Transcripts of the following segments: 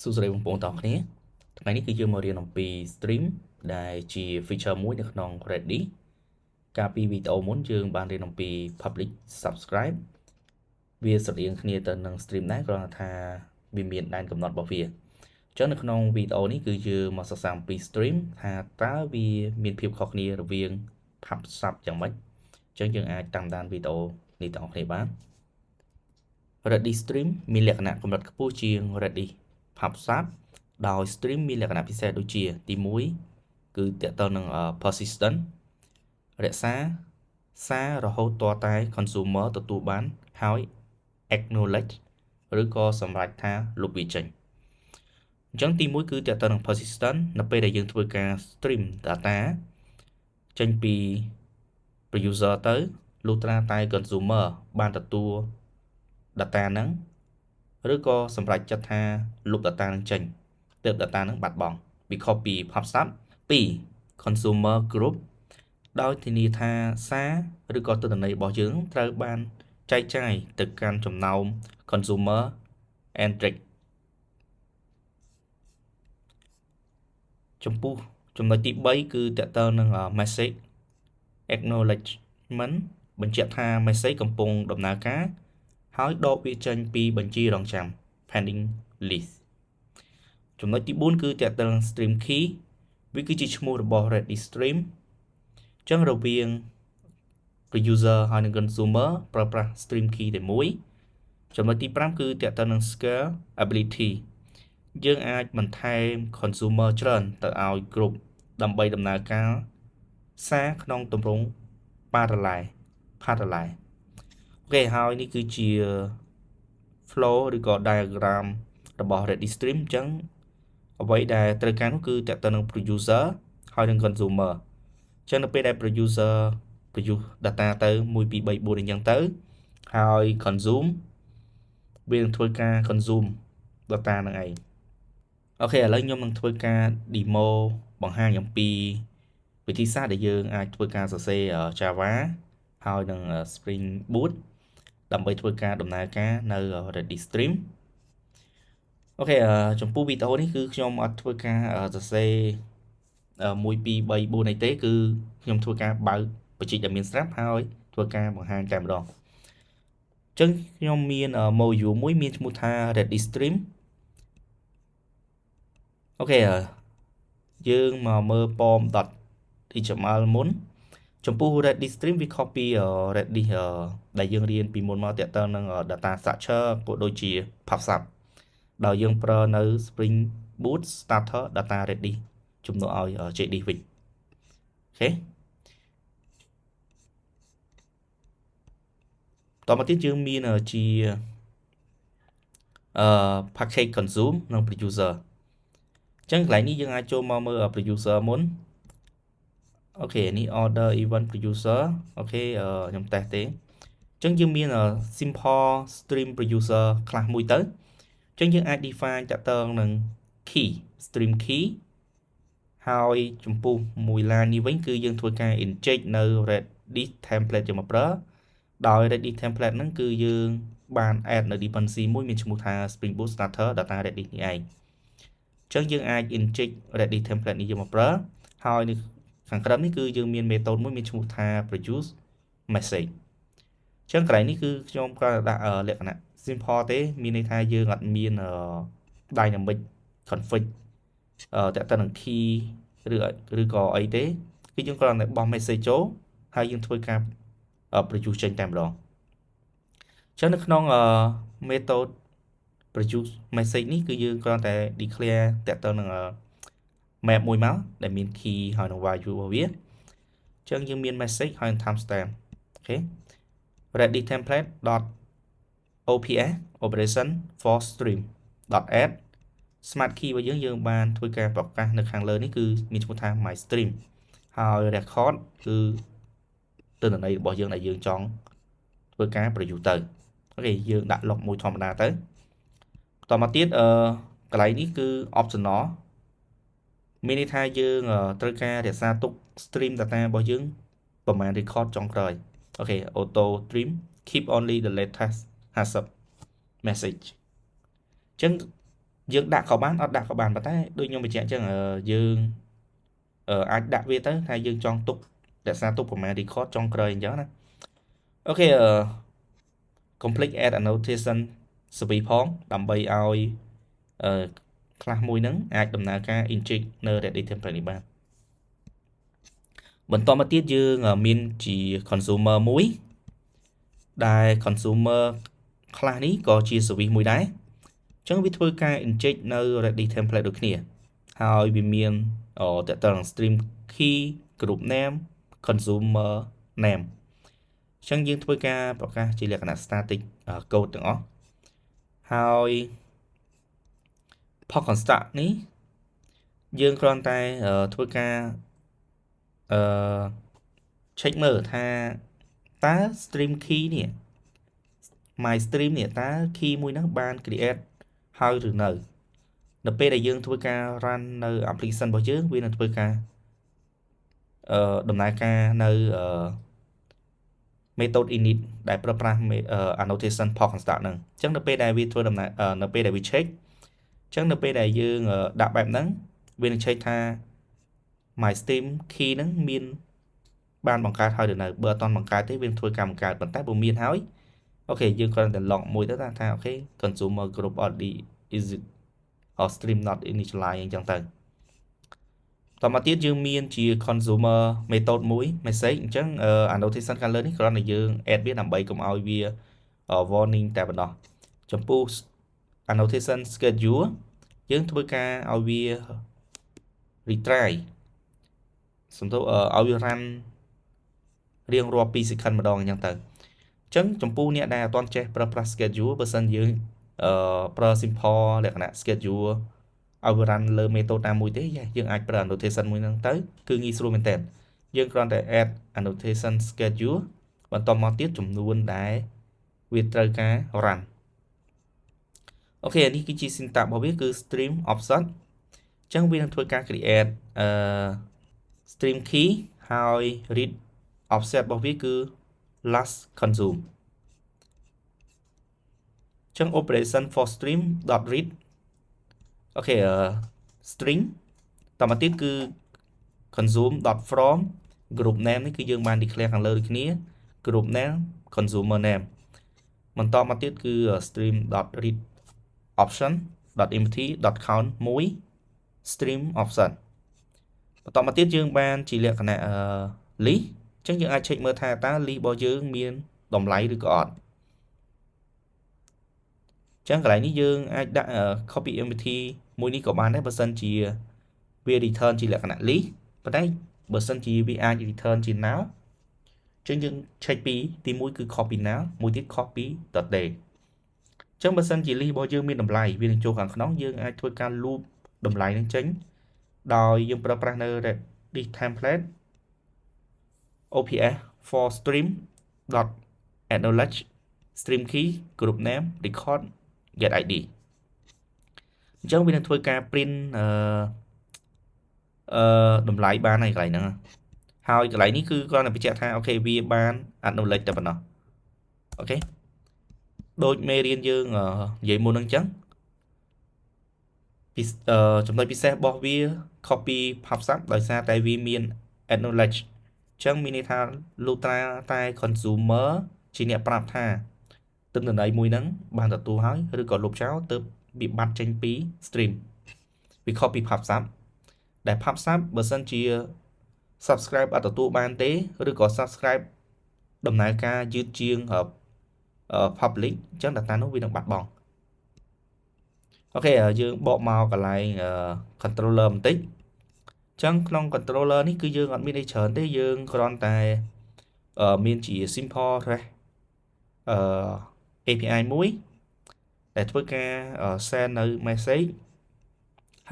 សួស្តីបងប្អូនទាំងអស់គ្នាថ្ងៃនេះគឺយើងមករៀនអំពី stream ដែលជា feature មួយនៅក្នុង Redis កាលពីវីដេអូមុនយើងបានរៀនអំពី public subscribe វាស្រដៀងគ្នាទៅនឹង stream ដែរគ្រាន់តែថាវាមានដែនកំណត់របស់វាអញ្ចឹងនៅក្នុងវីដេអូនេះគឺយើងមកសិក្សាអំពី stream ថាតើវាមានភាពខុសគ្នារវាង pub sub យ៉ាងម៉េចអញ្ចឹងយើងអាចតាមដានវីដេអូនេះទាំងអស់គ្នាបាន Redis stream មានលក្ខណៈកម្រិតខ្ពស់ជាង Redis PubSub ដោយ stream មានលក្ខណៈពិសេសដូចជាទី1គឺតកតនឹង persistent រក្សាសាររហូតទាល់តែ consumer ទទួលបានហើយ acknowledge ឬក៏សម្រេចថាលុបវាចេញអញ្ចឹងទី1គឺតកតនឹង persistent នៅពេលដែលយើងធ្វើការ stream data ចេញពី user ទៅលុះត្រាតែ consumer បានទទួល data ហ្នឹងឬក៏សម្រេចចិត្តថាលុប data នឹងចេញទើប data នឹងបាត់បង់វាខុសពី PubSub 2 consumer group ដោយធានាថាសារឬក៏ទិន្នន័យរបស់យើងត្រូវបានចែកចាយទៅកាន់ចំណោម consumer entry ចំពោះចំណុចទី3គឺតកតនឹង message acknowledgement បញ្ជាក់ថា message កំពុងដំណើរការហើយដកវាចេញពីបញ្ជីរងចាំ pending list ចំណុចទី4គឺតកតនឹង stream key វាគឺជាឈ្មោះរបស់ Redis stream អញ្ចឹងរវាង user ហើយនិង consumer ប្រើប្រាស់ stream key តែមួយចំណុចទី5គឺតកតនឹង scalability យើងអាចបន្ថែម consumer ច្រើនទៅឲ្យគ្រប់ដើម្បីដំណើរការសារក្នុងទម្រង់ parallel អូខេហើយនេះគឺជា flow ឬក៏ diagram របស់ Redis stream អញ្ចឹងអ្វីដែលត្រូវការនោះគឺតកតនឹង producer ហើយនិង consumer អញ្ចឹងនៅពេលដែល producer produce data ទៅ1 2 3 4អញ្ចឹងទៅហើយ consume វានឹងធ្វើការ consume data ហ្នឹងឯងអូខេឥឡូវខ្ញុំនឹងធ្វើការ demo បង្ហាញអំពីវិធីសាស្ត្រដែលយើងអាចធ្វើការសរសេរ Java ហើយនឹង Spring Boot ដើម្បីធ្វើការដំណើរការនៅ Redis stream អូខេចំពោះវីដេអូនេះគឺខ្ញុំអត់ធ្វើការសរសេរ1 2 3 4អីទេគឺខ្ញុំធ្វើការបើកបច្ចេកដែលមានស្រាប់ហើយធ្វើការបង្ហាញតែម្ដងអញ្ចឹងខ្ញុំមាន module មួយមានឈ្មោះថា Redis stream អូខេយើងមកមើល pom.html មុនចំពោះ Redis stream វា copy Redis ដែលយើងរៀនពីមុនមកតទៅនឹង data structure ក៏ដូចជា PubSub ដោយយើងប្រើនៅ Spring Boot Starter Data Redis ជំនួសឲ្យ JD វិញអូខេតមកទៀតយើងមានជា package consume និង producer អញ្ចឹងកន្លែងនេះយើងអាចចូលមកមើល producer មុនអូខេនេះ order event producer អូខេខ្ញុំតេស្តទេអញ្ចឹងយើងមាន simple stream producer ខ្លះមួយទៅអញ្ចឹងយើងអាច define តទៅនឹង key stream key ហើយចំពោះមួយ line នេះវិញគឺយើងធ្វើការ inject នៅ Redis template យកមកប្រើដោយ Redis template ហ្នឹងគឺយើងបាន add នៅ dependency មួយមានឈ្មោះថា Spring Boot Starter Data Redis នេះឯងអញ្ចឹងយើងអាច inject Redis template នេះយកមកប្រើហើយនៅខាងក្រោមនេះគឺយើងមាន method មួយមានឈ្មោះថា produce message អញ្ចឹងកន្លែងនេះគឺខ្ញុំគ្រាន់តែដាក់លក្ខណៈ simple ទេមានន័យថាយើងអត់មាន dynamic config តទៅនឹង key ឬក៏អីទេគឺយើងគ្រាន់តែបោះ message ចូលហើយយើងធ្វើការ produce ចេញតែម្ដងអញ្ចឹងនៅក្នុង method produce message នេះគឺយើងគ្រាន់តែ declare តទៅនឹង map មួយមកដែលមាន key ហើយនឹង value របស់វាអញ្ចឹងយើងមាន message ហើយនឹង timestamp អូខេ Redis template .ops operation for stream .add smart key របស់យើងបានធ្វើការប្រកាសនៅខាងលើនេះគឺមានឈ្មោះថា my stream ហើយ record គឺទិន្នន័យរបស់យើងដែលយើងចង់ធ្វើការប្រយុទ្ធទៅអូខេយើងដាក់ log មួយធម្មតាទៅបន្តមកទៀតកន្លែងនេះគឺ optional មានន័យថាយើងត្រូវការរក្សាទុក stream data របស់យើងប្រហែល record ចុងក្រោយអូខេ auto stream keep only the latest HACCP message អញ្ចឹង dương đặt có bán ở đặt có bàn mà tay đôi nhau bị chạy chẳng dương anh đặt về tới hay dương trong tục để xa tục của mẹ record trong cười nhớ nè ok complete add annotation speed phong đầm bay ao class mùi nắng ai đầm nào ca inject nơi để đi thêm phần bànបន្តមកទៀតយើងមានជា consumer មួយដែល consumer ខ្លះនេះក៏ជា service មួយដែរអញ្ចឹងវាធ្វើការ inject នៅ ready template ដូចគ្នាហើយវាមានតើតើ stream key group name consumer name អញ្ចឹងយើងធ្វើការប្រកាសជាលក្ខណៈ static code ទាំងអស់ហើយ pop construct នេះយើងគ្រាន់តែធ្វើការcheck មើលថាតើ stream key នេះ my stream នេះតើ key មួយហ្នឹងបាន create ហើយឬនៅពេលដែលយើងធ្វើការ run នៅ application របស់យើងវានឹងធ្វើការដំណើរការនៅ method init ដែលប្រើប្រាស់ annotation pop construct ហ្នឹងអញ្ចឹងនៅពេលដែលវាធ្វើដំណើរនៅពេលដែលវា check អញ្ចឹងនៅពេលដែលយើងដាក់បែបហ្នឹងវានឹង check ថា my stream key ហ្នឹងមានបានបង្កើតហើយឬនៅបើអត់ទាន់បង្កើតទេវានឹងធ្វើការបង្កើតប៉ុន្តែបើមានហើយអូខេយើងគ្រាន់តែ log មួយទៅថាអូខេ consumer group already is or stream not initialize អញ្ចឹងទៅតមកទៀតយើងមានជា consumer method មួយ message អញ្ចឹងannotation color នេះគ្រាន់តែយើង add វាដើម្បីកុំឲ្យវា warning តែប៉ុណ្ណោះចំពោះ annotation schedule យើងធ្វើការឲ្យវា retry សំដៅឲ្យវា run រៀងរាល់2 second ម្ដងអញ្ចឹងទៅអញ្ចឹងចំពោះអ្នកដែលអត់ទាន់ចេះប្រើប្រាស់ schedule បើសិនយើងប្រើ simple លក្ខណៈ schedule ឲ្យវា run លើ method ណាមួយទេយើងអាចប្រើ annotation មួយហ្នឹងទៅគឺងាយស្រួលមែនតើយើងគ្រាន់តែ add annotation schedule បន្តមកទៀតចំនួនដែលវាត្រូវការ run អូខេនេះគឺជា syntax របស់វាគឺ stream offset អញ្ចឹងវានឹងធ្វើការ create stream key ហើយ read offset របស់វាគឺ last consume អញ្ចឹង operation for stream .read អូខេstring តមកទៀតគឺ consume .from group name នេះគឺយើងបាន declare ខាងលើដូចគ្នា group name consumer name បន្តមកទៀតគឺ stream .read option .empty .count 1 stream offset បន្តមកទៀតយើងបានជាលក្ខណៈlist អញ្ចឹងយើងអាច check មើលថាតើ list របស់យើងមានតម្លៃឬក៏អត់អញ្ចឹងកន្លែងនេះយើងអាចដាក់ copy empty មួយនេះក៏បានដែរបើសិនជាវា return ជាលក្ខណៈ list ប៉ុន្តែបើសិនជាវាអាច return ជា now អញ្ចឹងយើង check ពីទី1គឺ copy now មួយទៀត copy .day អញ្ចឹងបើសិនជា list របស់យើងមានតម្លៃវានឹងចូលខាងក្នុងយើងអាចធ្វើការ loop តម្លៃនឹងចេញដោយយើងប្រើប្រាស់នៅ this template OPS for stream .acknowledge stream key group name record get id អញ្ចឹងវានឹងធ្វើការ print តម្លៃបានហើយកន្លែងហ្នឹងហើយកន្លែងនេះគឺគ្រាន់តែបញ្ជាក់ថាអូខេវាបាន acknowledge តែប៉ុណ្ណោះអូខេដូចមេរៀនយើងនិយាយមុនហ្នឹងអញ្ចឹងចំណុចពិសេសរបស់វា copy PubSub ដោយសារតែវាមាន acknowledge អញ្ចឹងមានន័យថាលុះត្រាតែ consumer ជាអ្នកប្រាប់ថាទិន្នន័យមួយហ្នឹងបានទទួលហើយឬក៏លុបចោលទើបវាបាត់ចេញពី stream វា copy PubSub ដែល PubSub បើសិនជា subscribe អត់ទទួលបានទេឬក៏ subscribe ដំណើរការយឺតជាង public អញ្ចឹង data នោះវានឹងបាត់បង់អូខេយើងបកមកកន្លែង controller បន្តិចអញ្ចឹងក្នុង controller នេះគឺយើងអត់មានអីច្រើនទេយើងគ្រាន់តែមានជា simple REST API មួយដែលធ្វើការ send នៅ message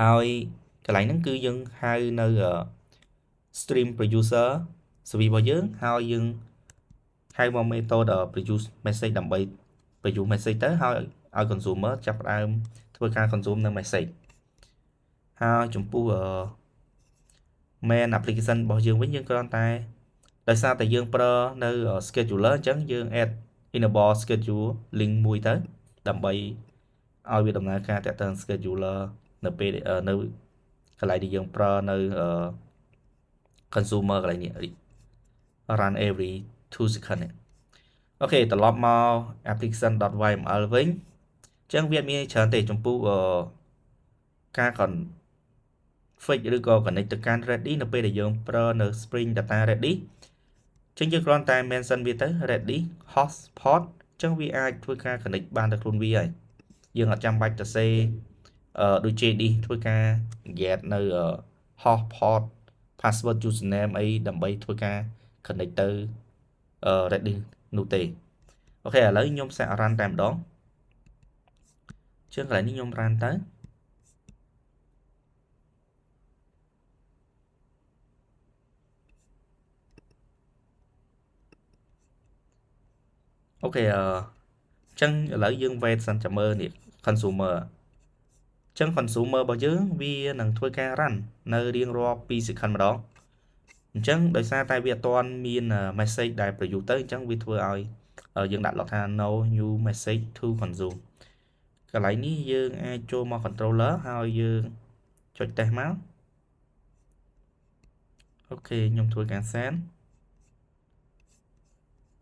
ហើយកន្លែងហ្នឹងគឺយើងហៅនៅ stream producer service របស់យើងហើយយើងហៅមក method produce message ដើម្បី produce message ទៅហើយឲ្យ consumer ចាប់ផ្ដើមធ្វើការ consume នៅ message ហើយចំពោះ main application របស់យើងវិញយើងគ្រាន់តែដោយសារតែយើងប្រើនៅ scheduler អញ្ចឹងយើង add enable schedule link មួយទៅដើម្បី ឲ្យវាដំណើរការតាក់ទង scheduler នៅពេលនៅកន្លែងដែលយើងប្រើនៅ consumer កន្លែងនេះ run every 2 second នេះអូខេត្រឡប់មក application.yml វិញអញ្ចឹងវាមានច្រើនទេចំពោះការ config ឬក៏ connect ទៅកាន់ ready នៅពេលដែលយើងប្រើនៅ spring data ready អញ្ចឹងយើងគ្រាន់តែ mention វាទៅ ready host port អញ្ចឹងវាអាចធ្វើការ connect បានទៅខ្លួនវាហើយយើងអត់ចាំបាច់ទៅសេដូច JD ធ្វើការ get នៅ host port password username អីដើម្បីធ្វើការ connect ទៅ ready នោះទេអូខេឥឡូវខ្ញុំសាក run តែម្ដងជាងកន្លែងនេះខ្ញុំ run ទៅអូខេអញ្ចឹងឥឡូវយើង wait សិនចាំមើលនេះ consumer អញ្ចឹង consumer របស់យើងវានឹងធ្វើការ run នៅរៀងរាល់2 second ម្ដងអញ្ចឹងដោយសារតែវាអត់ទាន់មាន message ដែល preview ទៅអញ្ចឹងវាធ្វើឲ្យយើងដាក់លក្ខថា no new message to consume កន្លែងនេះយើងអាចចូលមក controller ហើយយើងចុច test មកអូខេខ្ញុំធ្វើការ send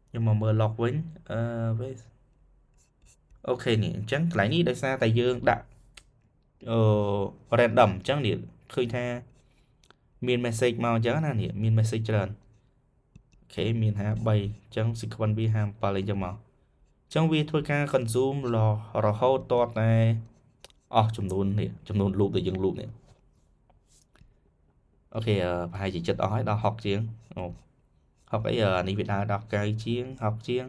ខ្ញុំមកមើល log វិញអូខេនេះអញ្ចឹងកន្លែងនេះដោយសារតែយើងដាក់random អញ្ចឹងនេះឃើញថាមាន message មកអញ្ចឹងណានេះមាន message ច្រើនអូខេមាន53អញ្ចឹង sequence វា57អីចឹងមកអញ្ចឹងវាធ្វើការ consume រហូតតតែអស់ចំនួននេះចំនួន loop ដែលយើង loop នេះអូខេប្រហែលជាចិត្តអស់ហើយដល់60ជាង60អីនេះវាដើរដល់9ជាង60ជាង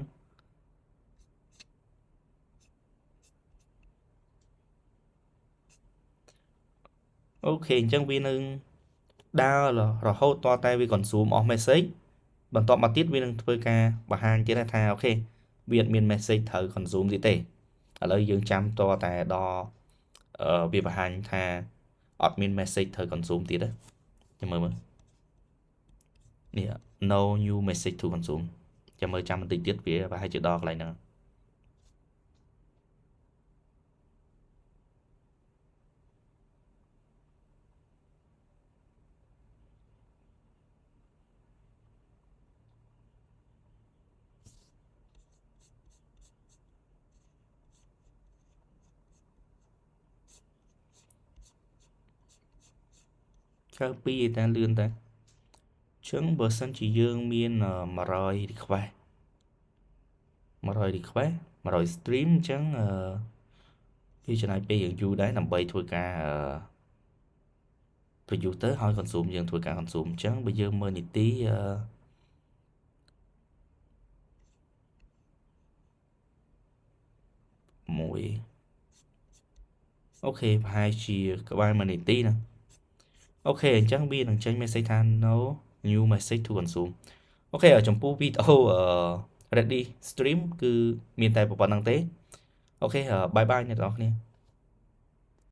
អូខេអញ្ចឹងវានឹងដើររហូតតតែវា consume អស់ message បន្ទាប់មកទៀតវានឹងធ្វើការបង្ហាញទៀតថាអូខេវាអត់មាន message ត្រូវ consume ទៀតទេឥឡូវយើងចាំតតែដល់វាបង្ហាញថាអត់មាន message ត្រូវ consume ទៀតទេចាំមើលនេះ no new message to consume ចាំមើលចាំបន្តិចទៀតវាប្រហែលជាដល់កន្លែងហ្នឹងកើ2តែលឿនតែចឹងបើសិនជាយើងមាន100 request 100 stream អញ្ចឹងវាចំណាយពេលយើងយូរដែរដើម្បីធ្វើការ preview ទៅហើយ consume យើងធ្វើការ consume អញ្ចឹងបើយើងមើលនីតិមួយអូខេប្រហែលជាក្បែរ1នាទីណាអូខេអញ្ចឹងវានឹងចេញ message ថា no new message to consume អូខេចំពោះវីដេអូready stream គឺមានតែប៉ុណ្្នឹងទេអូខេបាយបាយអ្នកនរគ្នា